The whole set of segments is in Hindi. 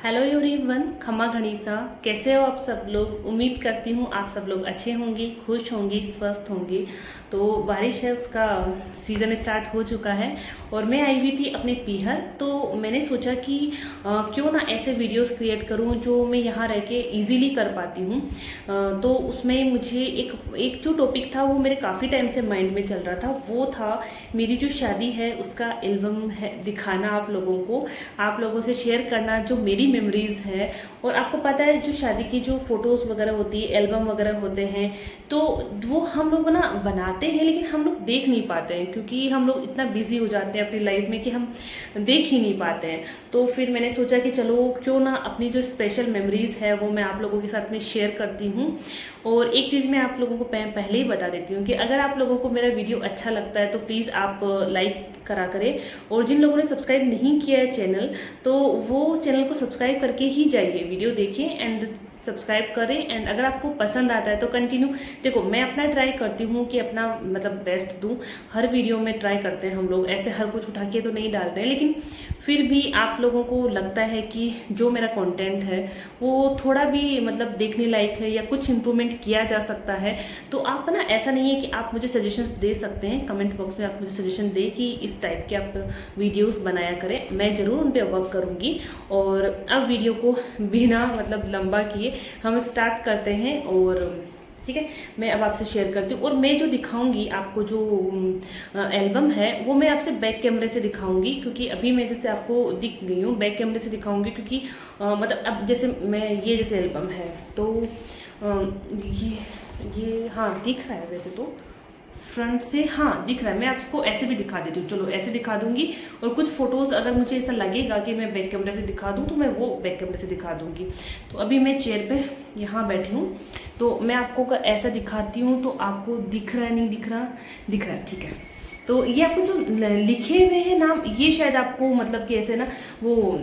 हेलो एवरीवन, खमा गणिसा। कैसे हो आप सब लोग? उम्मीद करती हूँ आप सब लोग अच्छे होंगे, खुश होंगे, स्वस्थ होंगे। तो बारिश है, उसका सीज़न स्टार्ट हो चुका है और मैं आई हुई थी अपने पीहर। तो मैंने सोचा कि क्यों ना ऐसे वीडियोस क्रिएट करूँ जो मैं यहाँ रह के ईज़िली कर पाती हूँ। तो उसमें मुझे एक जो टॉपिक था वो मेरे काफ़ी टाइम से माइंड में चल रहा था। वो था मेरी जो शादी है उसका एल्बम है, दिखाना आप लोगों को, आप लोगों से शेयर करना जो मेरी मेमोरीज है। और आपको पता है जो शादी की जो फोटोज़ वगैरह होती है, एल्बम वगैरह होते हैं, तो वो हम लोग ना बनाते हैं लेकिन हम लोग देख नहीं पाते हैं, क्योंकि हम लोग इतना बिजी हो जाते हैं अपनी लाइफ में कि हम देख ही नहीं पाते हैं। तो फिर मैंने सोचा कि चलो क्यों ना अपनी जो स्पेशल मेमोरीज है वो मैं आप लोगों के साथ में शेयर करती हूँ। और एक चीज़ मैं आप लोगों को पहले ही बता देती हूँ कि अगर आप लोगों को मेरा वीडियो अच्छा लगता है तो प्लीज़ आप लाइक करा करें। और जिन लोगों ने सब्सक्राइब नहीं किया है चैनल, तो वो चैनल को सब्सक्राइब करके ही जाइए, वीडियो देखें एंड सब्सक्राइब करें। एंड अगर आपको पसंद आता है तो कंटिन्यू देखो। मैं अपना ट्राई करती हूँ कि अपना मतलब बेस्ट दूँ, हर वीडियो में ट्राई करते हैं हम लोग, ऐसे हर कुछ उठा के तो नहीं डालते हैं, लेकिन फिर भी आप लोगों को लगता है कि जो मेरा कंटेंट है वो थोड़ा भी मतलब देखने लायक है या कुछ इम्प्रूवमेंट किया जा सकता है, तो आप ना ऐसा नहीं है कि आप मुझे सजेशंस दे सकते हैं, कमेंट बॉक्स में आप मुझे सजेशन दें कि इस टाइप के आप वीडियोस बनाया करें, मैं ज़रूर उन पर वर्क करूँगी। और अब वीडियो को बिना मतलब लंबा किए हम स्टार्ट करते हैं। और ठीक है, मैं अब आपसे शेयर करती हूँ। और मैं जो दिखाऊंगी आपको जो एल्बम है वो मैं आपसे बैक कैमरे से दिखाऊंगी, क्योंकि अभी मैं जैसे आपको दिख गई हूँ बैक कैमरे से दिखाऊंगी, क्योंकि मतलब अब जैसे मैं ये जैसे एल्बम है तो ये हाँ दिख रहा है वैसे तो फ्रंट से, हाँ दिख रहा है। मैं आपको ऐसे भी दिखा देती हूँ, चलो ऐसे दिखा दूंगी। और कुछ फोटोज़ अगर मुझे ऐसा लगेगा कि मैं बैक कैमरे से दिखा दूँ तो मैं वो बैक कैमरे से दिखा दूंगी। तो अभी मैं चेयर पे यहाँ बैठी हूँ, तो मैं आपको अगर ऐसा दिखाती हूँ तो आपको दिख रहा है, नहीं दिख रहा? दिख रहा है, ठीक है। तो ये आपको जो लिखे हुए हैं नाम, ये शायद आपको मतलब कि ऐसे ना वो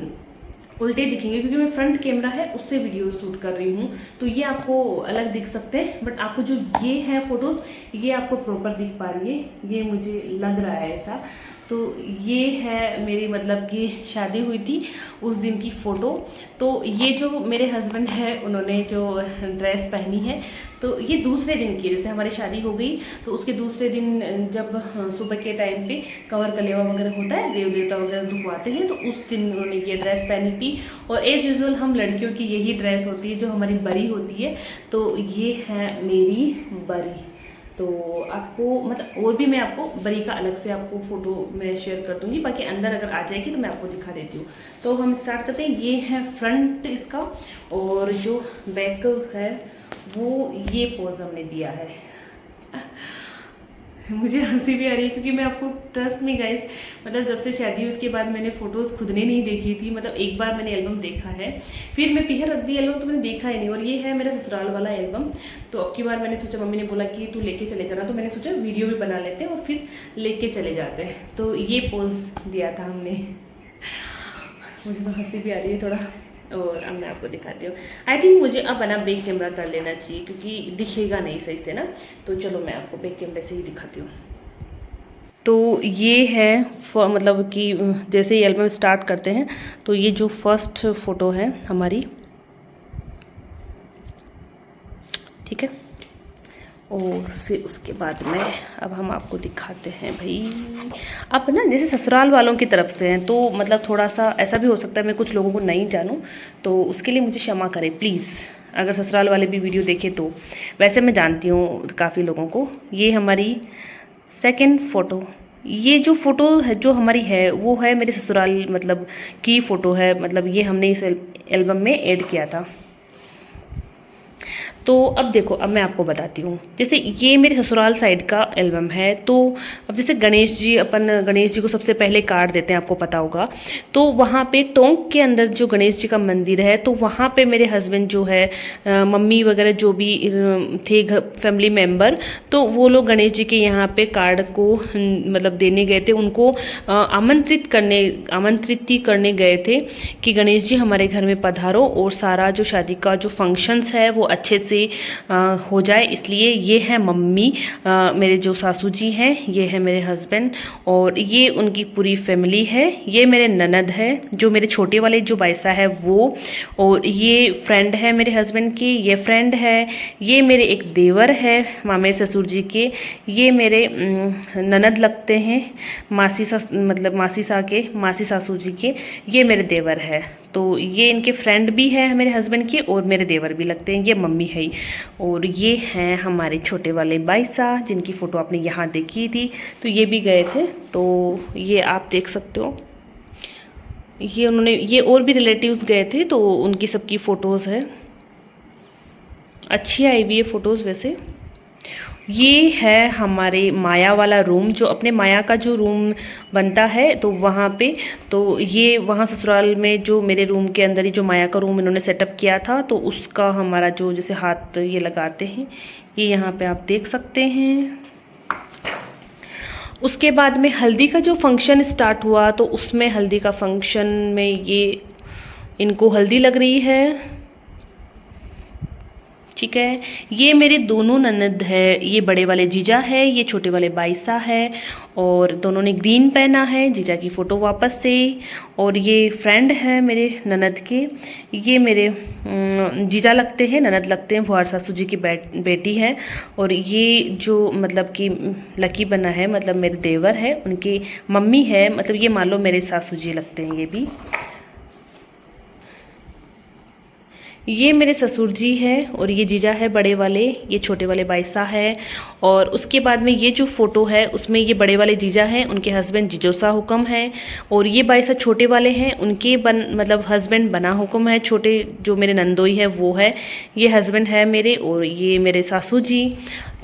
उल्टे दिखेंगे, क्योंकि मैं फ्रंट कैमरा है उससे वीडियो शूट कर रही हूँ, तो ये आपको अलग दिख सकते हैं। बट आपको जो ये है फोटोज़, ये आपको प्रॉपर दिख पा रही है, ये मुझे लग रहा है ऐसा। तो ये है मेरी मतलब कि शादी हुई थी उस दिन की फ़ोटो। तो ये जो मेरे हस्बैंड है उन्होंने जो ड्रेस पहनी है, तो ये दूसरे दिन की, जैसे हमारी शादी हो गई तो उसके दूसरे दिन जब सुबह के टाइम पे कंवर कलेवा वगैरह होता है, देव देवता वगैरह धुपवाते हैं, तो उस दिन उन्होंने ये ड्रेस पहनी थी। और एज़ यूजुअल हम लड़कियों की यही ड्रेस होती है जो हमारी बरी होती है। तो ये है मेरी बरी। तो आपको मतलब और भी मैं आपको बरी का अलग से आपको फ़ोटो मैं शेयर कर दूंगी, बाकी अंदर अगर आ जाएगी तो मैं आपको दिखा देती हूँ। तो हम स्टार्ट करते हैं। ये है फ्रंट इसका, और जो बैक है वो ये पोज हमने दिया है। मुझे हंसी भी आ रही है क्योंकि मैं आपको ट्रस्ट में गाइस, मतलब जब से शादी हुई उसके बाद मैंने फ़ोटोज़ खुद ने नहीं देखी थी। मतलब एक बार मैंने एल्बम देखा है, फिर मैं पीहर रख दी एल्बम, तो मैंने देखा ही नहीं। और ये है मेरा ससुराल वाला एल्बम। तो अब की बार मैंने सोचा, मम्मी ने बोला कि तू लेके चले जाना, तो मैंने सोचा वीडियो भी बना लेते हैं और फिर लेके चले जाते हैं। तो ये पोज दिया था हमने। मुझे तो हंसी भी आ रही है थोड़ा। और अब मैं आपको दिखाती हूँ। आई थिंक मुझे अब ना बैक कैमरा कर लेना चाहिए, क्योंकि दिखेगा नहीं सही से ना। तो चलो मैं आपको बैक कैमरे से ही दिखाती हूँ। तो ये है मतलब कि जैसे ही एल्बम स्टार्ट करते हैं तो ये जो फर्स्ट फ़ोटो है हमारी, ठीक है। और फिर उसके बाद में अब हम आपको दिखाते हैं भाई। अब ना जैसे ससुराल वालों की तरफ से हैं तो मतलब थोड़ा सा ऐसा भी हो सकता है मैं कुछ लोगों को नहीं जानूं, तो उसके लिए मुझे क्षमा करें प्लीज़, अगर ससुराल वाले भी वीडियो देखें तो। वैसे मैं जानती हूँ काफ़ी लोगों को। ये हमारी सेकंड फ़ोटो, ये जो फ़ोटो है जो हमारी है वो है मेरे ससुराल मतलब की फ़ोटो है, मतलब ये हमने इस एल्बम में ऐड किया था। तो अब देखो, अब मैं आपको बताती हूँ। जैसे ये मेरे ससुराल साइड का एल्बम है, तो अब जैसे गणेश जी, अपन गणेश जी को सबसे पहले कार्ड देते हैं, आपको पता होगा। तो वहाँ पे टोंक के अंदर जो गणेश जी का मंदिर है, तो वहाँ पे मेरे हस्बैंड जो है, मम्मी वगैरह जो भी थे फैमिली मेम्बर, तो वो लोग गणेश जी के यहाँ पे कार्ड को मतलब देने गए थे, उनको आमंत्रित ही करने गए थे कि गणेश जी हमारे घर में पधारो और सारा जो शादी का जो फंक्शंस है वो अच्छे से से हो जाए, इसलिए ये है मम्मी, मेरे जो सासू जी हैं, ये है मेरे हस्बैंड और ये उनकी पूरी फैमिली है। ये मेरे ननद है, जो मेरे छोटे वाले जो बायसा है वो, और ये फ्रेंड है मेरे हस्बैंड की, ये फ्रेंड है, ये मेरे एक देवर है मामे ससुर जी के, ये मेरे ननद लगते हैं, मतलब मासी सासू जी के, ये मेरे देवर है। तो ये इनके फ्रेंड भी है मेरे हस्बैंड के और मेरे देवर भी लगते हैं, ये मम्मी है। और ये हैं हमारे छोटे वाले बाईसा, जिनकी फ़ोटो आपने यहाँ देखी थी, तो ये भी गए थे, तो ये आप देख सकते हो। ये और भी रिलेटिव्स गए थे, तो उनकी सबकी फ़ोटोज़ है, अच्छी आई हुई है फ़ोटोज़ वैसे। ये है हमारे माया वाला रूम, जो अपने माया का जो रूम बनता है तो वहाँ पे, तो ये वहाँ ससुराल में जो मेरे रूम के अंदर ही जो माया का रूम इन्होंने सेटअप किया था, तो उसका हमारा जो जैसे हाथ ये लगाते हैं, ये यहाँ पे आप देख सकते हैं। उसके बाद में हल्दी का जो फंक्शन स्टार्ट हुआ, तो उसमें हल्दी का फंक्शन में ये इनको हल्दी लग रही है, ठीक है। ये मेरे दोनों ननद है, ये बड़े वाले जीजा है, ये छोटे वाले बाईसा है, और दोनों ने ग्रीन पहना है, जीजा की फ़ोटो वापस से। और ये फ्रेंड है मेरे ननद के, ये मेरे जीजा लगते हैं, ननद लगते हैं, फुहार सासू जी की बेटी है। और ये जो मतलब कि लकी बना है, मतलब मेरे देवर है, उनकी मम्मी है, मतलब ये मान लो मेरे सासू जी लगते हैं। ये भी ये मेरे ससुर जी है, और ये जीजा है बड़े वाले, ये छोटे वाले बाईसा है। और उसके बाद में ये जो फ़ोटो है उसमें ये बड़े वाले जीजा हैं, उनके हस्बैंड जिजोसा हुक्म है, और ये बाईसा छोटे वाले हैं, उनके मतलब हस्बैंड बना हुक्म है, छोटे जो मेरे नंदोई है वो है, ये हस्बैंड है मेरे, और ये मेरे सासू जी,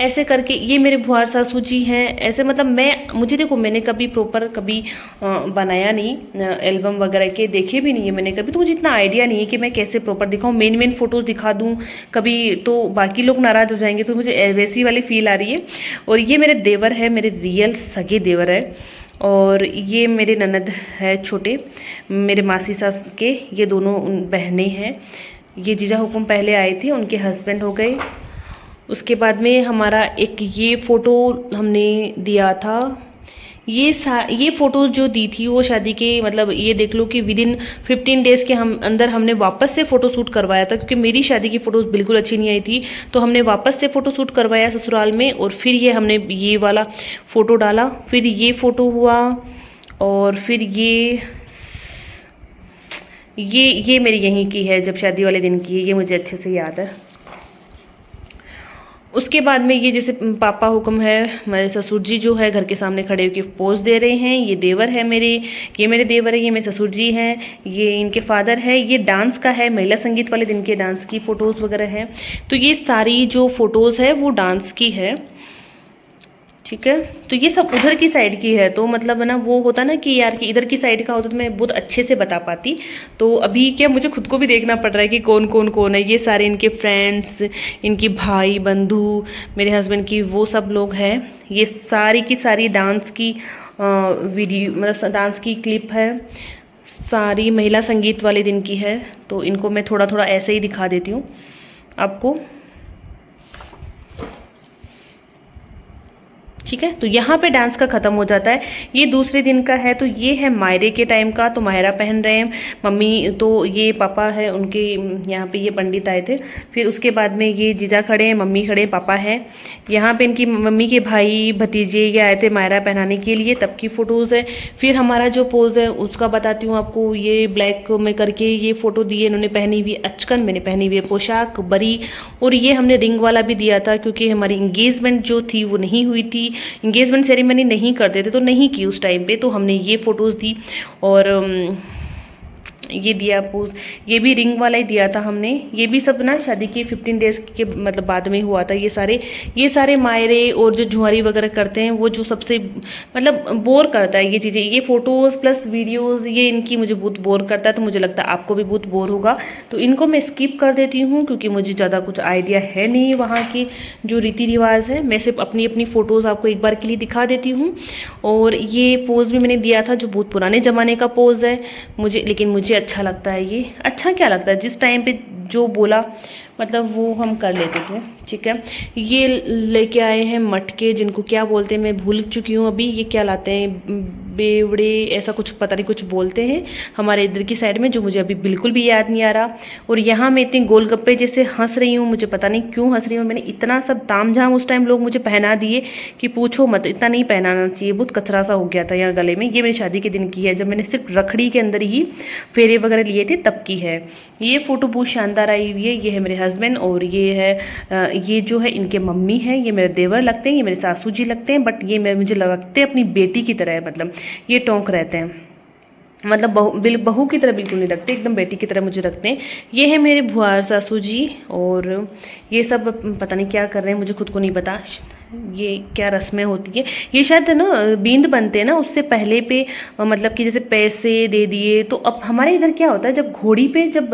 ऐसे करके ये मेरे बुआर सासू जी हैं। ऐसे मतलब मुझे देखो, मैंने कभी प्रॉपर कभी बनाया नहीं, एल्बम वगैरह के देखे भी नहीं है मैंने कभी, तो मुझे इतना आइडिया नहीं है कि मैं कैसे प्रॉपर दिखाऊं, मेन फोटोज़ दिखा दूं कभी, तो बाकी लोग नाराज़ हो जाएंगे, तो मुझे वैसी वाली फील आ रही है। और ये मेरे देवर है, मेरे रियल सगे देवर है। और ये मेरे ननद है छोटे, मेरे मासी सास के, ये दोनों बहनें हैं। ये जीजा हुकुम पहले आए थे, उनके हस्बैंड हो गए। उसके बाद में हमारा एक ये फ़ोटो हमने दिया था, ये फ़ोटोज़ जो दी थी वो शादी के, मतलब ये देख लो कि विदिन 15 डेज़ के अंदर हमने वापस से फ़ोटो शूट करवाया था, क्योंकि मेरी शादी की फ़ोटोज़ बिल्कुल अच्छी नहीं आई थी, तो हमने वापस से फ़ोटो शूट करवाया ससुराल में, और फिर ये हमने ये वाला फ़ोटो डाला, फिर ये फ़ोटो हुआ, और फिर ये मेरी यहीं की है, जब शादी वाले दिन की है, ये मुझे अच्छे से याद है। उसके बाद में ये जैसे पापा हुक्म है, मेरे ससुर जी जो है घर के सामने खड़े होकर पोज दे रहे हैं, ये देवर है मेरे, ये मेरे देवर है, ये मेरे ससुर जी हैं, ये इनके फादर है। ये डांस का है, महिला संगीत वाले दिन के डांस की फ़ोटोज़ वगैरह हैं, तो ये सारी जो फ़ोटोज़ है वो डांस की है, ठीक है। तो ये सब उधर की साइड की है, तो मतलब है ना, वो होता ना कि यार कि इधर की साइड का होता तो मैं बहुत अच्छे से बता पाती। तो अभी क्या मुझे खुद को भी देखना पड़ रहा है कि कौन कौन कौन है। ये सारे इनके फ्रेंड्स, इनकी भाई बंधु, मेरे हस्बैंड की, वो सब लोग हैं। ये सारी की सारी डांस की वीडियो, मतलब डांस की क्लिप है, सारी महिला संगीत वाले दिन की है। तो इनको मैं थोड़ा थोड़ा ऐसे ही दिखा देती हूँ आपको, ठीक है। तो यहाँ पे डांस का ख़त्म हो जाता है। ये दूसरे दिन का है, तो ये है मायरे के टाइम का, तो मायरा पहन रहे हैं मम्मी, तो ये पापा है उनके, यहाँ पे ये पंडित आए थे। फिर उसके बाद में ये जीजा खड़े हैं, मम्मी खड़े, पापा हैं यहाँ पे, इनकी मम्मी के भाई भतीजे ये आए थे मायरा पहनाने के लिए, तब की फ़ोटोज़ है। फिर हमारा जो पोज़ है उसका बताती हूँ आपको। ये ब्लैक में करके ये फ़ोटो दी है इन्होंने, पहनी हुई अचकन, मैंने पहनी हुई पोशाक बरी, और ये हमने रिंग वाला भी दिया था, क्योंकि हमारी इंगेजमेंट जो थी वो नहीं हुई थी, इंगेजमेंट सेरेमनी नहीं करते थे, तो नहीं की उस टाइम पे, तो हमने ये फ़ोटोज़ दी। और ये दिया पोज, ये भी रिंग वाला ही दिया था हमने। ये भी सब ना शादी के 15 डेज़ के मतलब बाद में हुआ था। ये सारे मायरे और जो जुआरी वगैरह करते हैं, वो जो सबसे मतलब बोर करता है ये चीज़ें, ये फ़ोटोज़ प्लस वीडियोज़, ये इनकी मुझे बहुत बोर करता है। तो मुझे लगता है आपको भी बहुत बोर होगा, तो इनको मैं स्किप कर देती हूँ, क्योंकि मुझे ज़्यादा कुछ आइडिया है नहीं वहाँ के जो रीति रिवाज है। मैं सिर्फ अपनी अपनी फ़ोटोज़ आपको एक बार के लिए दिखा देती हूँ। और ये पोज़ भी मैंने दिया था, जो बहुत पुराने ज़माने का पोज़ है मुझे, लेकिन मुझे अच्छा लगता है। ये अच्छा क्या लगता है, जिस टाइम पे जो बोला मतलब वो हम कर लेते थे। ठीक है, ये लेके आए हैं मटके, जिनको क्या बोलते हैं मैं भूल चुकी हूँ अभी। ये क्या लाते हैं, बेवड़े ऐसा कुछ पता नहीं कुछ बोलते हैं हमारे इधर की साइड में, जो मुझे अभी बिल्कुल भी याद नहीं आ रहा। और यहाँ मैं इतनी गोलगप्पे जैसे हंस रही हूँ, मुझे पता नहीं क्यों हंस रही हूँ। मैंने इतना सब तामझाम उस टाइम लोग मुझे पहना दिए कि पूछो मत, इतना नहीं पहनाना चाहिए, बहुत कचरा सा हो गया था यहाँ गले में। ये मेरी शादी के दिन की है, जब मैंने सिर्फ रखड़ी के अंदर ही फेरे वगैरह लिए थे तब की है। ये फ़ोटो बहुत शानदार आई हुई है। ये है मेरे हस्बैंड और ये है ये जो है इनके मम्मी है। ये मेरे देवर लगते हैं, ये मेरे सासू जी लगते हैं, बट ये मुझे लगते हैं अपनी बेटी की तरह है। मतलब ये टोंक रहते हैं, मतलब बहू की तरह बिल्कुल नहीं रखते, एकदम बेटी की तरह मुझे रखते हैं। ये है मेरे भुआर सासू जी, और ये सब पता नहीं क्या कर रहे हैं, मुझे खुद को नहीं पता ये क्या रस्में होती है। ये शायद ना बींद बनते हैं ना, उससे पहले पे मतलब कि जैसे पैसे दे दिए। तो अब हमारे इधर क्या होता है, जब घोड़ी पे जब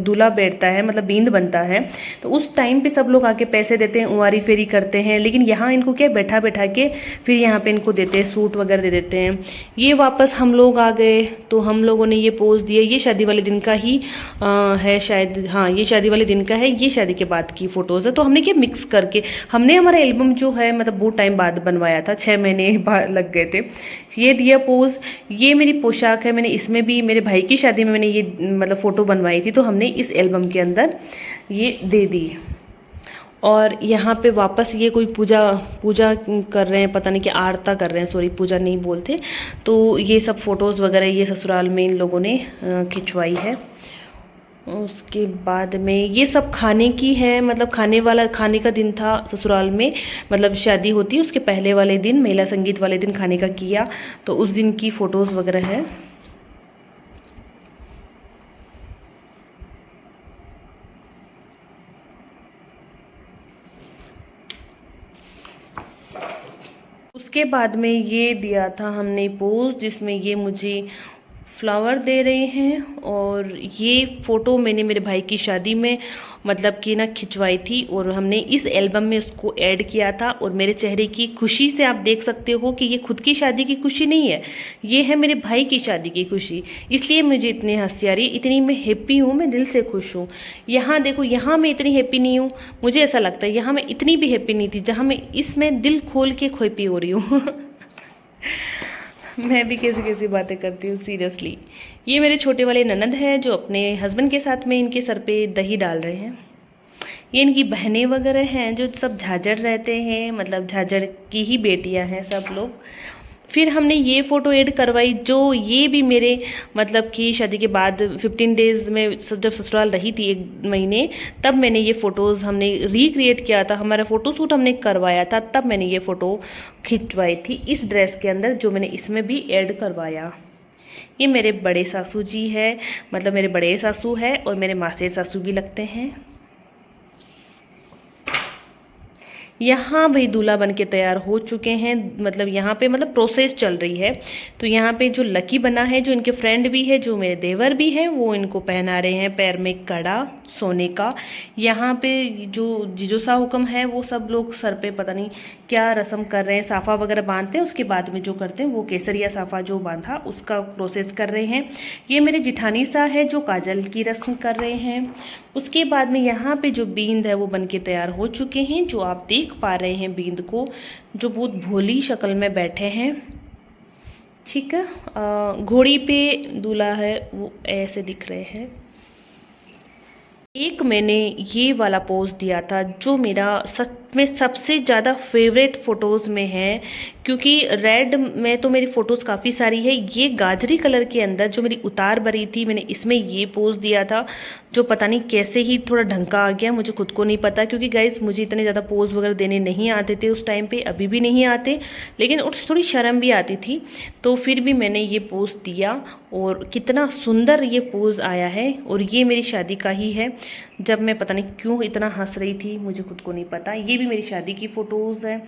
दूल्हा बैठता है मतलब बींद बनता है, तो उस टाइम पे सब लोग आके पैसे देते हैं, उंवारी फेरी करते हैं। लेकिन यहाँ इनको क्या बैठा बैठा के फिर यहाँ पे इनको देते हैं, सूट वगैरह दे देते हैं। ये वापस हम लोग आ गए तो हम लोगों ने ये पोज दिया। ये शादी वाले दिन का ही है शायद, हाँ ये शादी वाले दिन का है, ये शादी के बाद की फ़ोटोज़ है। तो हमने क्या मिक्स करके हमने हमारा एल्बम जो है मतलब बहुत टाइम बाद बनवाया था, 6 महीने बाद लग गए थे। ये दिया पोज। ये मेरी पोशाक है, मैंने इसमें भी मेरे भाई की शादी में मैंने ये मतलब फ़ोटो बनवाई थी, तो हमने इस एल्बम के अंदर ये दे दी। और यहाँ पे वापस ये कोई पूजा पूजा कर रहे हैं, पता नहीं कि आरता कर रहे हैं, सॉरी पूजा नहीं बोलते। तो ये सब फ़ोटोज़ वगैरह ये ससुराल में इन लोगों ने खिंचवाई है। उसके बाद में ये सब खाने की है, मतलब खाने का दिन था ससुराल में, मतलब शादी होती है उसके पहले वाले दिन, मेला संगीत वाले दिन खाने का किया, तो उस दिन की फ़ोटोज़ वगैरह है। उसके बाद में ये दिया था हमने पोज, जिसमें ये मुझे फ्लावर दे रहे हैं। और ये फ़ोटो मैंने मेरे भाई की शादी में मतलब कि ना खिंचवाई थी, और हमने इस एल्बम में उसको ऐड किया था। और मेरे चेहरे की खुशी से आप देख सकते हो कि ये खुद की शादी की खुशी नहीं है, ये है मेरे भाई की शादी की खुशी। इसलिए मुझे इतनी हंसी आ रही है, इतनी मैं हैप्पी हूँ, मैं दिल से खुश हूँ। यहाँ देखो, यहाँ मैं इतनी हैप्पी नहीं हूँ, मुझे ऐसा लगता है यहाँ मैं इतनी भी हैप्पी नहीं थी जहाँ मैं इसमें दिल खोल के हैप्पी हो रही हूँ। मैं भी कैसी कैसी बातें करती हूँ सीरियसली। ये मेरे छोटे वाले ननद है जो अपने हस्बैंड के साथ में इनके सर पे दही डाल रहे हैं। ये इनकी बहनें वगैरह हैं जो सब झाझड़ रहते हैं, मतलब झाझड़ की ही बेटियां हैं सब लोग। फिर हमने ये फ़ोटो ऐड करवाई, जो ये भी मेरे मतलब कि शादी के बाद 15 डेज़ में जब ससुराल रही थी 1 महीने, तब मैंने ये फ़ोटोज़ हमने रिक्रिएट किया था, हमारा फ़ोटो शूट हमने करवाया था, तब मैंने ये फ़ोटो खिंचवाई थी इस ड्रेस के अंदर, जो मैंने इसमें भी ऐड करवाया। ये मेरे बड़े सासू जी है, मतलब मेरे बड़े सासू है और मेरे मासेर सासू भी लगते हैं। यहाँ भाई दूल्हा बन के तैयार हो चुके हैं, मतलब यहाँ पे मतलब प्रोसेस चल रही है। तो यहाँ पे जो लकी बना है, जो इनके फ्रेंड भी है, जो मेरे देवर भी है, वो इनको पहना रहे हैं पैर में कड़ा सोने का। यहाँ पे जो जीजो सा हुक्म है, वो सब लोग सर पे पता नहीं क्या रस्म कर रहे हैं, साफ़ा वगैरह बांधते हैं, उसके बाद में जो करते हैं वो केसरिया साफ़ा जो बांधा उसका प्रोसेस कर रहे हैं। ये मेरे जिठानी सा है जो काजल की रस्म कर रहे हैं। उसके बाद में यहाँ पे जो बींद है वो बन के तैयार हो चुके हैं, जो आप देख पा रहे हैं बींद को, जो बहुत भोली शक्ल में बैठे हैं। ठीक है, घोड़ी पे दूल्हा है वो ऐसे दिख रहे हैं। एक मैंने ये वाला पोज दिया था जो मेरा सच में सबसे ज़्यादा फेवरेट फ़ोटोज़ में है, क्योंकि रेड में तो मेरी फ़ोटोज़ काफ़ी सारी है। ये गाजरी कलर के अंदर जो मेरी उतार भरी थी, मैंने इसमें ये पोज़ दिया था, जो पता नहीं कैसे ही थोड़ा ढंग का आ गया, मुझे खुद को नहीं पता। क्योंकि गाइस मुझे इतने ज़्यादा पोज़ वगैरह देने नहीं आते थे उस टाइम पे, अभी भी नहीं आते, लेकिन थोड़ी शर्म भी आती थी, तो फिर भी मैंने ये पोज़ दिया और कितना सुंदर ये पोज़ आया है। और ये मेरी शादी का ही है, जब मैं पता नहीं क्यों इतना हंस रही थी, मुझे खुद को नहीं पता। ये भी मेरी शादी की फ़ोटोज़ है,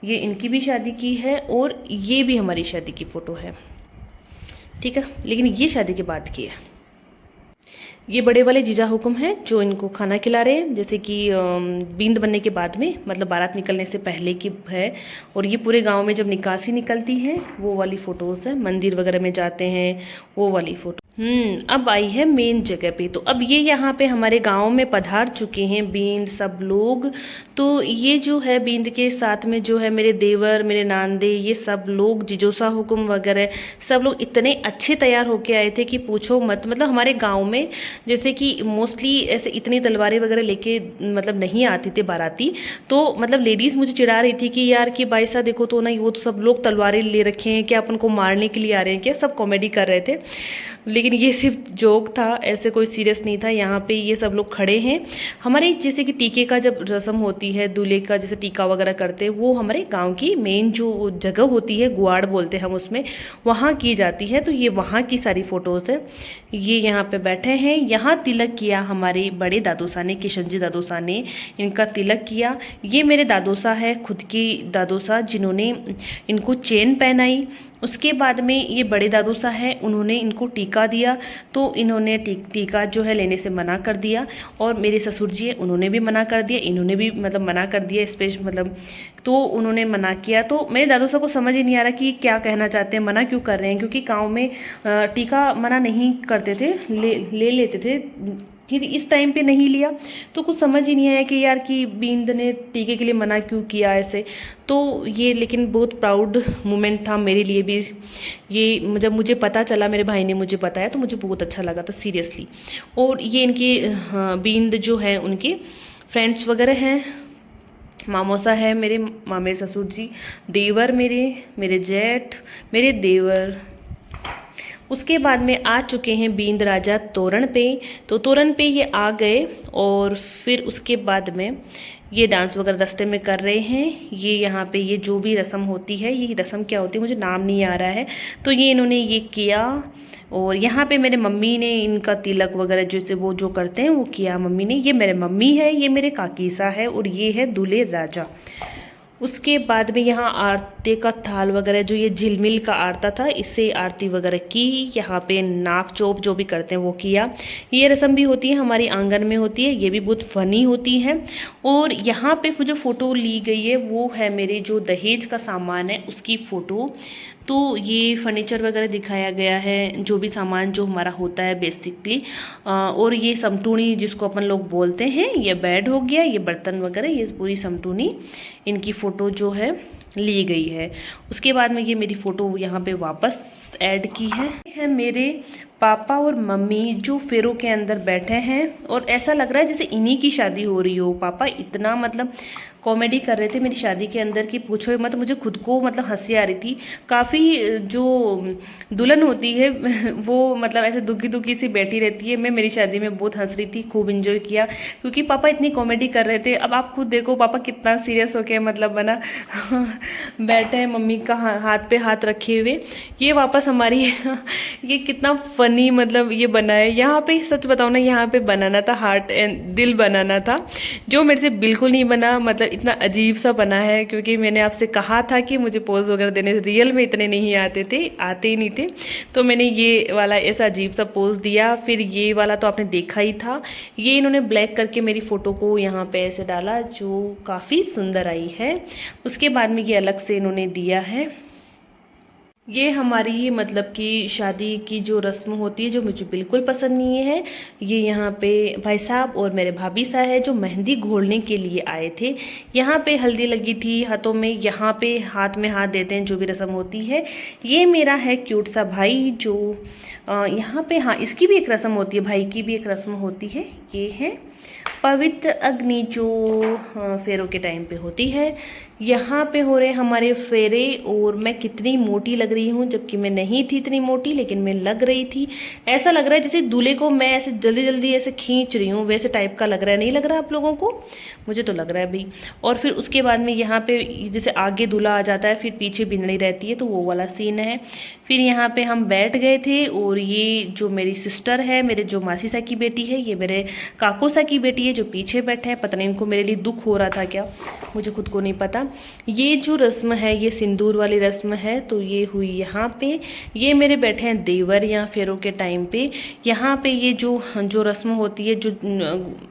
ये इनकी भी शादी की है, और ये भी हमारी शादी की फ़ोटो है। ठीक है, लेकिन ये शादी के बाद की है। ये बड़े वाले जीजा हुक्म हैं जो इनको खाना खिला रहे हैं, जैसे कि बींद बनने के बाद में, मतलब बारात निकलने से पहले की है। और ये पूरे गांव में जब निकासी निकलती है वो वाली फ़ोटोज़ है, मंदिर वगैरह में जाते हैं वो वाली फ़ोटो। अब आई है मेन जगह पे। तो अब ये यहाँ पे हमारे गांव में पधार चुके हैं बींद सब लोग। तो ये जो है बींद के साथ में जो है मेरे देवर, मेरे नानदे, ये सब लोग, जिजोसा हुकुम वगैरह सब लोग इतने अच्छे तैयार होके आए थे कि पूछो मत। मतलब हमारे गांव में जैसे कि मोस्टली ऐसे इतनी तलवारें वगैरह लेके मतलब नहीं आते थे बाराती। तो मतलब लेडीज़ मुझे चिढ़ा रही थी कि यार कि भाई साहब देखो तो ना, वो तो सब लोग तलवारें ले रखे हैं, क्या अपन को मारने के लिए आ रहे हैं क्या? सब कॉमेडी कर रहे थे, लेकिन ये सिर्फ जोक था, ऐसे कोई सीरियस नहीं था। यहाँ पे ये सब लोग खड़े हैं। हमारे जैसे कि टीके का जब रस्म होती है, दूल्हे का जैसे टीका वगैरह करते हैं, वो हमारे गांव की मेन जो जगह होती है, गुआड़ बोलते हैं हम उसमें, वहाँ की जाती है। तो ये वहाँ की सारी फ़ोटोज़ है। ये यहाँ पे बैठे हैं। यहाँ तिलक किया हमारे बड़े दादोसा ने, किशन जी दादोसा ने इनका तिलक किया। ये मेरे दादोसा है, खुद की दादोसा, जिन्होंने इनको चेन पहनाई। उसके बाद में ये बड़े दादोसा है, उन्होंने इनको टीका दिया। तो इन्होंने टीका जो है लेने से मना कर दिया। और मेरे ससुर जी है, उन्होंने भी मना कर दिया, इन्होंने भी मतलब मना कर दिया स्पेशल मतलब। तो उन्होंने मना किया। तो मेरे दादोसा को समझ ही नहीं आ रहा कि क्या कहना चाहते हैं, मना क्यों कर रहे हैं, क्योंकि गाँव में टीका मना नहीं करते थे, ले लेते थे। फिर इस टाइम पे नहीं लिया तो कुछ समझ ही नहीं आया कि यार कि बींद ने टीके के लिए मना क्यों किया ऐसे। तो ये लेकिन बहुत प्राउड मोमेंट था मेरे लिए भी। ये जब मुझे पता चला, मेरे भाई ने मुझे बताया, तो मुझे बहुत अच्छा लगा था सीरियसली। और ये इनके बींद जो है उनके फ्रेंड्स वगैरह हैं, मामोसा है मेरे, मेरे ससुर जी, देवर मेरे जेठ, मेरे देवर। उसके बाद में आ चुके हैं बींद राजा तोरण पे। तो तोरण पे ये आ गए और फिर उसके बाद में ये डांस वगैरह रास्ते में कर रहे हैं। ये यहाँ पे ये जो भी रस्म होती है, ये रस्म क्या होती है मुझे नाम नहीं आ रहा है। तो ये इन्होंने ये किया। और यहाँ पे मेरे मम्मी ने इनका तिलक वगैरह जैसे वो जो करते हैं वो किया मम्मी ने। ये मेरे मम्मी है, ये मेरे काकीसा है, और ये है दूल्हे राजा। उसके बाद में यहाँ आरती का थाल वगैरह जो ये झिलमिल का आरता था, इससे आरती वगैरह की। यहाँ पे नाक चोप जो भी करते हैं वो किया। ये रस्म भी होती है हमारी आंगन में होती है, ये भी बहुत फनी होती है। और यहाँ पे जो फ़ोटो ली गई है वो है मेरे जो दहेज का सामान है उसकी फ़ोटो। तो ये फर्नीचर वगैरह दिखाया गया है, जो भी सामान जो हमारा होता है बेसिकली। और ये समटूणी जिसको अपन लोग बोलते हैं, ये बेड हो गया, ये बर्तन वगैरह, ये पूरी समटूणी इनकी फ़ोटो जो है ली गई है। उसके बाद में ये मेरी फ़ोटो यहाँ पे वापस ऐड की है मेरे पापा और मम्मी जो फेरों के अंदर बैठे हैं। और ऐसा लग रहा है जैसे इन्हीं की शादी हो रही हो। पापा इतना मतलब कॉमेडी कर रहे थे मेरी शादी के अंदर कि पूछो मत। मुझे खुद को मतलब हंसी आ रही थी। काफ़ी जो दुल्हन होती है वो मतलब ऐसे दुखी दुखी सी बैठी रहती है। मैं मेरी शादी में बहुत हंस रही थी, खूब इंजॉय किया क्योंकि पापा इतनी कॉमेडी कर रहे थे। अब आप खुद देखो पापा कितना सीरियस होके मतलब बना बैठे हैं मम्मी का हाथ पे हाथ रखे हुए। ये वापस हमारी ये कितना फनी मतलब ये बना है। यहाँ पे सच बताओ ना, यहाँ पे बनाना था हार्ट एंड दिल बनाना था, जो मेरे से बिल्कुल नहीं बना। मतलब इतना अजीब सा बना है क्योंकि मैंने आपसे कहा था कि मुझे पोज वगैरह देने रियल में इतने नहीं आते ही नहीं थे। तो मैंने ये वाला ऐसा अजीब सा पोज दिया। फिर ये वाला तो आपने देखा ही था। ये इन्होंने ब्लैक करके मेरी फ़ोटो को यहाँ पे ऐसे डाला जो काफ़ी सुंदर आई है। उसके बाद में ये अलग से इन्होंने दिया है। ये हमारी मतलब कि शादी की जो रस्म होती है जो मुझे बिल्कुल पसंद नहीं है। ये यहाँ पे भाई साहब और मेरे भाभी साहब है जो मेहंदी घोलने के लिए आए थे। यहाँ पे हल्दी लगी थी हाथों में, यहाँ पे हाथ में हाथ देते हैं जो भी रस्म होती है। ये मेरा है क्यूट सा भाई जो यहाँ पे, हाँ इसकी भी एक रस्म होती है, भाई की भी एक रस्म होती है। ये है पवित्र अग्नि जो फेरों के टाइम पे होती है। यहाँ पे हो रहे हमारे फेरे। और मैं कितनी मोटी लग रही हूँ, जबकि मैं नहीं थी इतनी मोटी, लेकिन मैं लग रही थी। ऐसा लग रहा है जैसे दूल्हे को मैं ऐसे जल्दी जल्दी ऐसे खींच रही हूँ, वैसे टाइप का लग रहा है। नहीं लग रहा आप लोगों को? मुझे तो लग रहा है भाई। और फिर उसके बाद में यहाँ पे जैसे आगे दूल्हा आ जाता है, फिर पीछे बिंदनी रहती है, तो वो वाला सीन है। फिर यहाँ पे हम बैठ गए थे। और ये जो मेरी सिस्टर है, मेरे जो मासी सा की बेटी है, ये मेरे काकू सा की बेटी है जो पीछे बैठे हैं। पता नहीं इनको मेरे लिए दुख हो रहा था क्या, मुझे खुद को नहीं पता। ये जो रस्म है ये सिंदूर वाली रस्म है। तो ये हुई यहाँ पे। ये मेरे बैठे हैं देवर यहाँ फेरों के टाइम पे। यहाँ पे ये जो रस्म होती है जो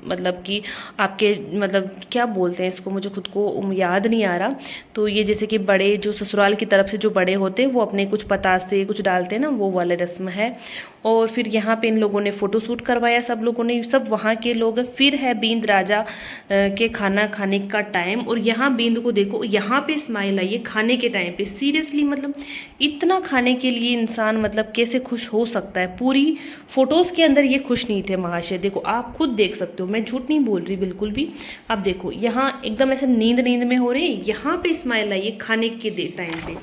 मतलब कि आपके मतलब क्या बोलते हैं इसको, मुझे खुद को याद नहीं आ रहा। तो ये जैसे कि बड़े जो ससुराल की तरफ से जो बड़े होते हैं वो अपने कुछ पतासे कुछ डालते हैं ना, वो वाले रस्म है। और फिर यहाँ पे इन लोगों ने फ़ोटो शूट करवाया, सब लोगों ने, सब वहाँ के लोग। फिर है बींद राजा के खाना खाने का टाइम, और यहाँ बींद को देखो, यहाँ पे स्माइल आई है खाने के टाइम पे। सीरियसली मतलब इतना खाने के लिए इंसान मतलब कैसे खुश हो सकता है। पूरी फोटोज़ के अंदर ये खुश नहीं थे महाशय, देखो आप खुद देख सकते हो, मैं झूठ नहीं बोल रही बिल्कुल भी। आप देखो यहाँ एकदम ऐसे नींद नींद में हो रहे, यहाँ पे स्माइल आई है खाने के टाइम पे।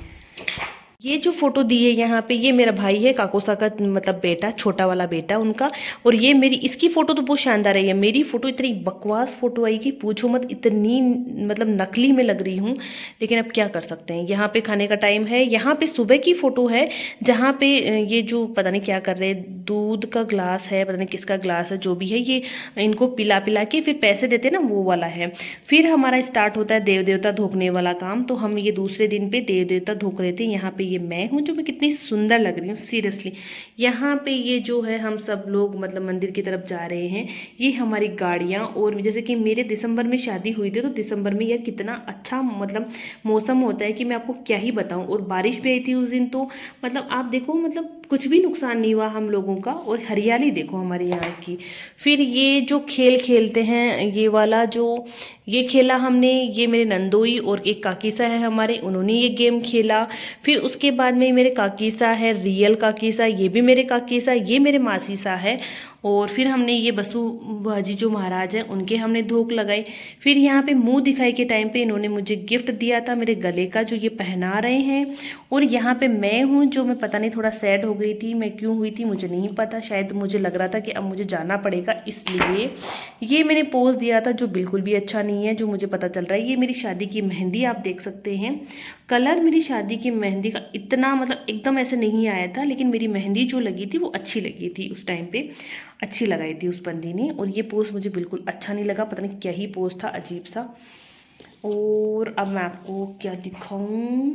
ये जो फोटो दी है यहाँ पे, ये मेरा भाई है, काकोसा का मतलब बेटा, छोटा वाला बेटा उनका। और ये मेरी, इसकी फ़ोटो तो बहुत शानदार है। मेरी फ़ोटो इतनी बकवास फ़ोटो आई कि पूछो मत, इतनी मतलब नकली में लग रही हूँ, लेकिन अब क्या कर सकते हैं। यहाँ पे खाने का टाइम है। यहाँ पे सुबह की फ़ोटो है, जहाँ पे ये जो पता नहीं क्या कर रहे हैं, दूध का ग्लास है, पता नहीं किसका ग्लास है, जो भी है, ये इनको पिला पिला के फिर पैसे देते ना, वो वाला है। फिर हमारा स्टार्ट होता है देव देवता धोकने वाला काम। तो हम ये दूसरे दिन पे देव देवता धोक रहे थे। यहाँ पे ये मैं हूँ, जो मैं कितनी सुंदर लग रही हूँ सीरियसली। यहाँ पे ये जो है हम सब लोग मतलब मंदिर की तरफ जा रहे हैं। ये हमारी गाड़ियाँ, और जैसे कि मेरे दिसंबर में शादी हुई थी, तो दिसंबर में यार कितना अच्छा मतलब मौसम होता है कि मैं आपको क्या ही बताऊँ। और बारिश भी आई थी उस दिन, तो मतलब आप देखो मतलब कुछ भी नुकसान नहीं हुआ हम लोगों का। और हरियाली देखो हमारे यहाँ की। फिर ये जो खेल खेलते हैं, ये वाला जो ये खेला हमने, ये मेरे नंदोई और एक काकीसा है हमारे, उन्होंने ये गेम खेला। फिर उसके बाद में मेरे काकीसा है, रियल काकीसा, ये भी मेरे काकीसा, ये मेरे मासीसा है। और फिर हमने ये बसु भाजी जो महाराज हैं, उनके हमने धोख लगाई। फिर यहाँ पे मुंह दिखाई के टाइम पे इन्होंने मुझे गिफ्ट दिया था मेरे गले का, जो ये पहना रहे हैं। और यहाँ पे मैं हूँ, जो मैं पता नहीं थोड़ा सैड हो गई थी, मैं क्यों हुई थी मुझे नहीं पता, शायद मुझे लग रहा था कि अब मुझे जाना पड़ेगा, इसलिए ये मैंने पोज दिया था, जो बिल्कुल भी अच्छा नहीं है, जो मुझे पता चल रहा है। ये मेरी शादी की मेहंदी आप देख सकते हैं। कलर मेरी शादी की मेहंदी का इतना मतलब एकदम ऐसे नहीं आया था, लेकिन मेरी मेहंदी जो लगी थी वो अच्छी लगी थी उस टाइम पे, अच्छी लगाई थी उस बंदी ने। और ये पोज मुझे बिल्कुल अच्छा नहीं लगा, पता नहीं क्या ही पोज था, अजीब सा। और अब मैं आपको क्या दिखाऊं,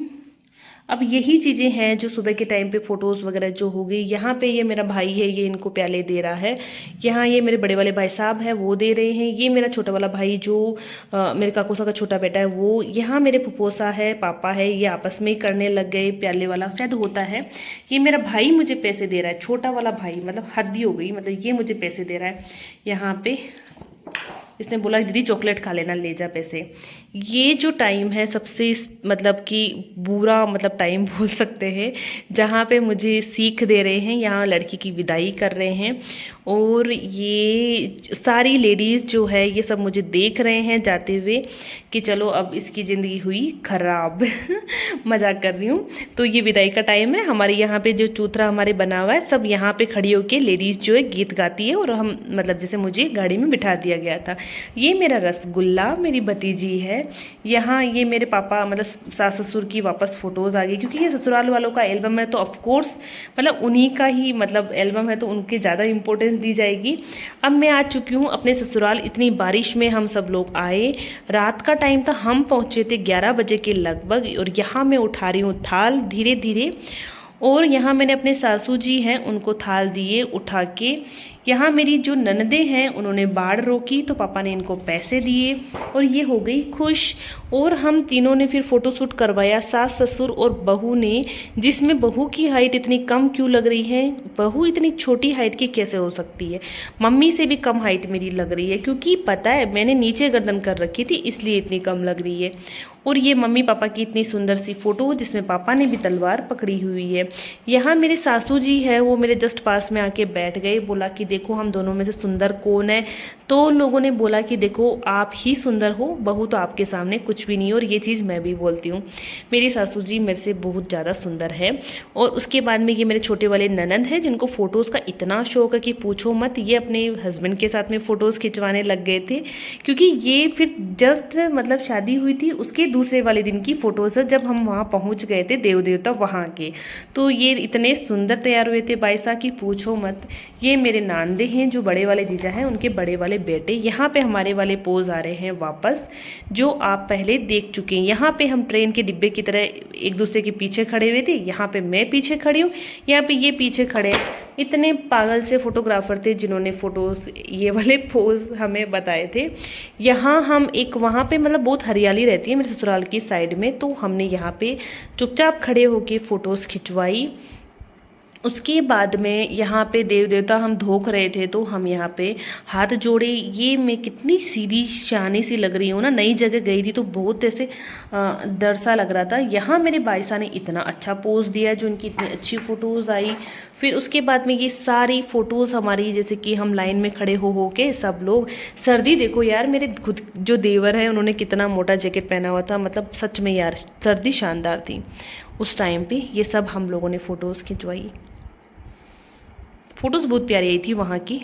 अब यही चीज़ें हैं जो सुबह के टाइम पे फ़ोटोज़ वगैरह जो हो गई। यहाँ पे ये मेरा भाई है, ये इनको प्याले दे रहा है। यहाँ ये मेरे बड़े वाले भाई साहब हैं, वो दे रहे हैं। ये मेरा छोटा वाला भाई जो मेरे काकोसा का छोटा बेटा है, वो। यहाँ मेरे फुफोसा है, पापा है, ये आपस में ही करने लग गए, प्याले वाला शायद होता है। ये मेरा भाई मुझे पैसे दे रहा है, छोटा वाला भाई, मतलब हद ही हो गई, मतलब ये मुझे पैसे दे रहा है। यहाँ पे इसने बोला दीदी चॉकलेट खा लेना, ले जा पैसे। ये जो टाइम है सबसे मतलब कि बुरा मतलब टाइम बोल सकते हैं, जहाँ पे मुझे सीख दे रहे हैं, यहाँ लड़की की विदाई कर रहे हैं। और ये सारी लेडीज़ जो है ये सब मुझे देख रहे हैं जाते हुए कि चलो अब इसकी ज़िंदगी हुई ख़राब। मजाक कर रही हूँ। तो ये विदाई का टाइम है। हमारे यहाँ पे जो चूतरा हमारे बना हुआ है, सब यहाँ पे खड़ी होके लेडीज़ जो है गीत गाती है, और हम मतलब जैसे मुझे गाड़ी में बिठा दिया गया था। ये मेरा रसगुल्ला मेरी भतीजी है। यहाँ ये मेरे पापा मतलब सास ससुर की वापस फ़ोटोज़ आ गई, क्योंकि ये ससुराल वालों का एल्बम है, तो ऑफकोर्स मतलब उन्हीं का ही मतलब एल्बम है, तो उनके ज़्यादा इंपॉर्टेंस दी जाएगी। अब मैं आ चुकी हूँ अपने ससुराल। इतनी बारिश में हम सब लोग आए, रात का टाइम था, हम पहुँचे थे 11 बजे के लगभग। और यहाँ मैं उठा रही हूँ थाल धीरे धीरे, और यहाँ मैंने अपने सासू जी हैं उनको थाल दिए उठा के। यहाँ मेरी जो ननदें हैं उन्होंने बाढ़ रोकी, तो पापा ने इनको पैसे दिए, और ये हो गई खुश। और हम तीनों ने फिर फ़ोटो शूट करवाया, सास ससुर और बहू ने, जिसमें बहू की हाइट इतनी कम क्यों लग रही है, बहू इतनी छोटी हाइट की कैसे हो सकती है, मम्मी से भी कम हाइट मेरी लग रही है, क्योंकि पता है मैंने नीचे गर्दन कर रखी थी, इसलिए इतनी कम लग रही है। और ये मम्मी पापा की इतनी सुंदर सी फ़ोटो, जिसमें पापा ने भी तलवार पकड़ी हुई है। यहाँ मेरे सासू जी है, वो मेरे जस्ट पास में आके बैठ गए, बोला कि देखो हम दोनों में से सुंदर कौन है। तो लोगों ने बोला कि देखो आप ही सुंदर हो, बहू तो आपके सामने कुछ भी नहीं। और ये चीज़ मैं भी बोलती हूँ, मेरी सासू जी मेरे से बहुत ज़्यादा सुंदर है। और उसके बाद में ये मेरे छोटे वाले ननद है, जिनको फ़ोटोज़ का इतना शौक है कि पूछो मत। ये अपने हस्बैंड के साथ में फ़ोटोज़ खिंचवाने लग गए थे, क्योंकि ये फिर जस्ट मतलब शादी हुई थी उसके दूसरे वाले दिन की फ़ोटोज़ है, जब हम वहाँ पहुँच गए थे देव देवता वहाँ के। तो ये इतने सुंदर तैयार हुए थे बाईसा की पूछो मत। ये मेरे नानदे हैं, जो बड़े वाले जीजा हैं, उनके बड़े वाले बेटे। यहाँ पे हमारे वाले पोज आ रहे हैं वापस, जो आप पहले देख चुके हैं। यहाँ पे हम ट्रेन के डिब्बे की तरह एक दूसरे के पीछे खड़े हुए थे। यहाँ पे मैं पीछे खड़ी हूँ, यहाँ पे ये पीछे खड़े। इतने पागल से फोटोग्राफर थे जिन्होंने फ़ोटोज़ ये वाले पोज हमें बताए थे। यहाँ हम एक वहाँ पे मतलब बहुत हरियाली रहती है मेरे ससुराल की साइड में, तो हमने यहाँ पे चुपचाप खड़े होके फ़ोटोज़ खिंचवाई। उसके बाद में यहाँ पे देव देवता हम धोख रहे थे, तो हम यहाँ पे हाथ जोड़े। ये मैं कितनी सीधी शानी सी लग रही हूँ ना, नई जगह गई थी तो बहुत ऐसे डर सा लग रहा था। यहाँ मेरे भाई साहब ने इतना अच्छा पोज दिया जो उनकी इतनी अच्छी फ़ोटोज़ आई। फिर उसके बाद में ये सारी फ़ोटोज़ हमारी, जैसे कि हम लाइन में खड़े हो के सब लोग। सर्दी देखो यार, मेरे खुद जो देवर है उन्होंने कितना मोटा जैकेट पहना हुआ था, मतलब सच में यार सर्दी शानदार थी उस टाइम पे। ये सब हम लोगों ने फ़ोटोज़ खिंचवाई। फ़ोटोज़ बहुत प्यारी आई थी वहाँ की।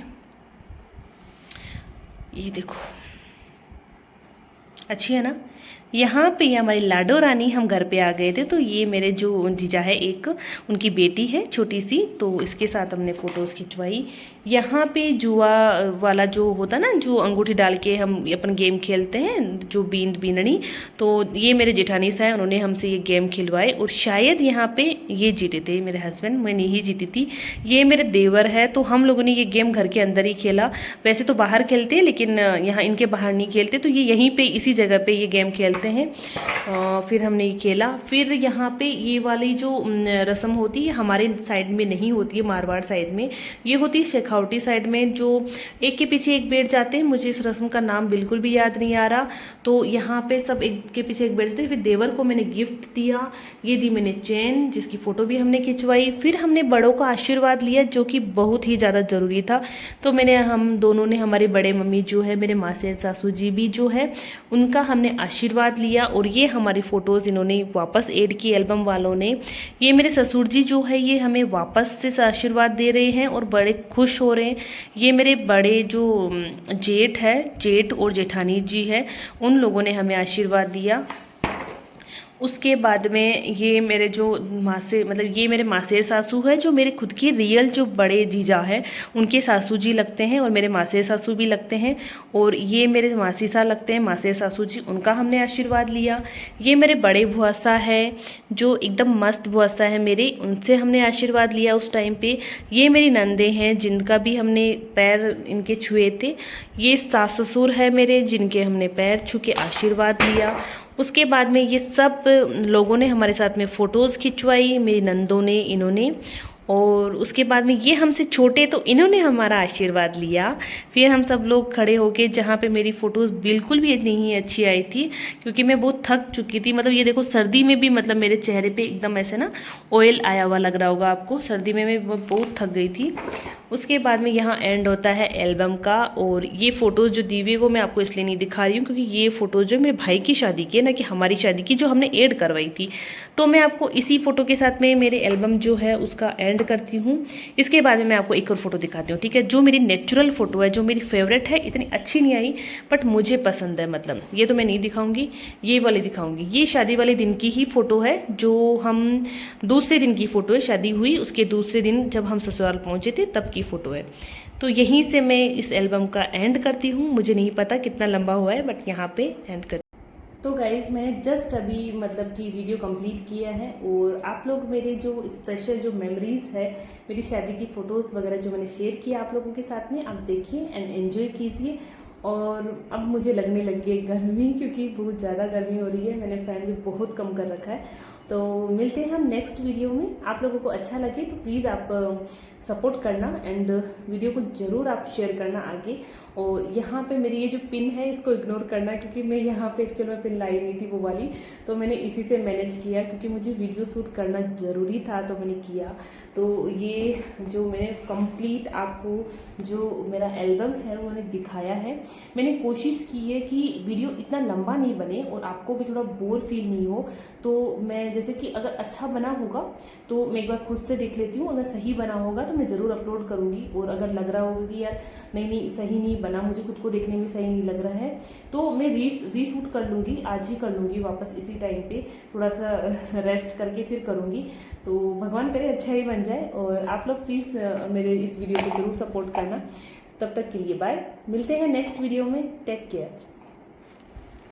ये देखो अच्छी है ना। यहाँ पे हमारी लाडो रानी, हम घर पे आ गए थे, तो ये मेरे जो जीजा है एक, उनकी बेटी है छोटी सी, तो इसके साथ हमने फ़ोटोज़ खिंचवाई। यहाँ पे जुआ वाला जो होता ना, जो अंगूठी डाल के हम अपन गेम खेलते हैं, जो बीननी, तो ये मेरे जेठानी सा है, उन्होंने हमसे ये गेम खिलवाए और शायद यहाँ पे ये जीते थे मेरे हस्बैंड, मैं नहीं जीती थी। ये मेरे देवर है, तो हम लोगों ने ये गेम घर के अंदर ही खेला। वैसे तो बाहर खेलते हैं, लेकिन यहाँ इनके बाहर नहीं खेलते, तो ये यहीं पे इसी जगह पे ये गेम खेलते हैं। फिर हमने ये खेला। फिर यहाँ पे ये वाली जो रस्म होती है हमारे साइड में नहीं होती है, मारवाड़ साइड में ये होती है, शेखावटी साइड में, जो एक के पीछे एक बैठ जाते हैं। मुझे इस रस्म का नाम बिल्कुल भी याद नहीं आ रहा। तो यहाँ पे सब एक के पीछे एक बैठ जाते हैं। फिर देवर को मैंने गिफ्ट दिया, ये दी मैंने चेन, जिसकी फ़ोटो भी हमने खिंचवाई। फिर हमने बड़ों का आशीर्वाद लिया, जो कि बहुत ही ज़्यादा ज़रूरी था। तो हम दोनों ने, हमारे बड़े मम्मी जो है, मेरे मासे सासू जी भी जो है, उनका हमने आशीर्वाद लिया। और ये हमारी फ़ोटोज़ इन्होंने वापस ऐड की, एल्बम वालों ने। ये मेरे ससुर जी जो है, ये हमें वापस से आशीर्वाद दे रहे हैं और बड़े खुश हो रहे हैं। ये मेरे बड़े जो जेठ और जेठानी जी है, उन लोगों ने हमें आशीर्वाद दिया। उसके बाद में ये मेरे जो मासे, मतलब ये मेरे मासेर सासू है, जो मेरे खुद की रियल जो बड़े जीजा है, उनके सासू जी लगते हैं, और मेरे मासेर सासू भी लगते हैं। और ये मेरे मासी सा लगते हैं, मासेर सासू जी, उनका हमने आशीर्वाद लिया। ये मेरे बड़े भुआसा है, जो एकदम मस्त भुआसा है मेरे, उनसे हमने आशीर्वाद लिया उस टाइम पे। ये मेरी नंदे हैं, जिनका भी हमने पैर इनके छुए थे। ये सास ससुर है मेरे, जिनके हमने पैर छू के आशीर्वाद लिया। उसके बाद में ये सब लोगों ने हमारे साथ में फ़ोटोज़ खिंचवाई, मेरी नंदों ने, इन्होंने। और उसके बाद में ये हमसे छोटे, तो इन्होंने हमारा आशीर्वाद लिया। फिर हम सब लोग खड़े होके, जहाँ पे मेरी फ़ोटोज़ बिल्कुल भी नहीं अच्छी आई थी, क्योंकि मैं बहुत थक चुकी थी। मतलब ये देखो, सर्दी में भी मतलब मेरे चेहरे पे एकदम ऐसे ना ऑयल आया हुआ लग रहा होगा आपको, सर्दी में मैं बहुत थक गई थी। उसके बाद में यहाँ एंड होता है एल्बम का। और ये फ़ोटोज़ जो दी हुई वो मैं आपको इसलिए नहीं दिखा रही हूँ, क्योंकि ये फ़ोटोज़ जो मेरे भाई की शादी की है, ना कि हमारी शादी की, जो हमने ऐड करवाई थी। तो मैं आपको इसी फ़ोटो के साथ में मेरे एल्बम जो है उसका एंड करती हूँ। इसके बाद में मैं आपको एक और फ़ोटो दिखाती हूँ, ठीक है, जो मेरी नेचुरल फ़ोटो है, जो मेरी फेवरेट है। इतनी अच्छी नहीं आई, बट मुझे पसंद है। मतलब ये तो मैं नहीं दिखाऊंगी, ये वाली दिखाऊंगी। ये शादी वाले दिन की ही फ़ोटो है, जो हम दूसरे दिन की फ़ोटो है, शादी हुई उसके दूसरे दिन जब हम ससुराल पहुँचे थे तब की फ़ोटो है। तो यहीं से मैं इस एल्बम का एंड करती हूँ। मुझे नहीं पता कितना लंबा हुआ है, बट यहाँ पे एंड कर। तो गाइज़, मैंने जस्ट अभी मतलब कि वीडियो कंप्लीट किया है, और आप लोग मेरे जो स्पेशल जो मेमोरीज़ है, मेरी शादी की फ़ोटोज़ वगैरह जो मैंने शेयर किया आप लोगों के साथ में, आप देखिए एंड एंजॉय कीजिए। और अब मुझे लगने लगी है गर्मी, क्योंकि बहुत ज़्यादा गर्मी हो रही है। मैंने फ़ैन भी बहुत कम कर रखा है। तो मिलते हैं हम नेक्स्ट वीडियो में। आप लोगों को अच्छा लगे तो प्लीज़ आप सपोर्ट करना, एंड वीडियो को ज़रूर आप शेयर करना आगे। और यहाँ पे मेरी ये जो पिन है, इसको इग्नोर करना, क्योंकि मैं यहाँ पे एक्चुअल में पिन लाई नहीं थी वो वाली, तो मैंने इसी से मैनेज किया, क्योंकि मुझे वीडियो शूट करना ज़रूरी था, तो मैंने किया। तो ये जो मैंने कंप्लीट आपको जो मेरा एल्बम है वो मैंने दिखाया है। मैंने कोशिश की है कि वीडियो इतना लंबा नहीं बने और आपको भी थोड़ा बोर फील नहीं हो। तो मैं जैसे कि अगर अच्छा बना होगा तो मैं एक बार खुद से देख लेती हूँ, अगर सही बना होगा तो मैं ज़रूर अपलोड करूँगी। और अगर लग रहा होगा कि यार नहीं सही नहीं बना, मुझे खुद को देखने में सही नहीं लग रहा है, तो मैं रीशूट कर लूँगी, आज ही कर लूँगी वापस इसी टाइम पे, थोड़ा सा रेस्ट करके फिर करूँगी। तो भगवान करे अच्छा ही बन जाए। और आप लोग प्लीज़ मेरे इस वीडियो को ज़रूर सपोर्ट करना। तब तक के लिए बाय, मिलते हैं नेक्स्ट वीडियो में। Take care.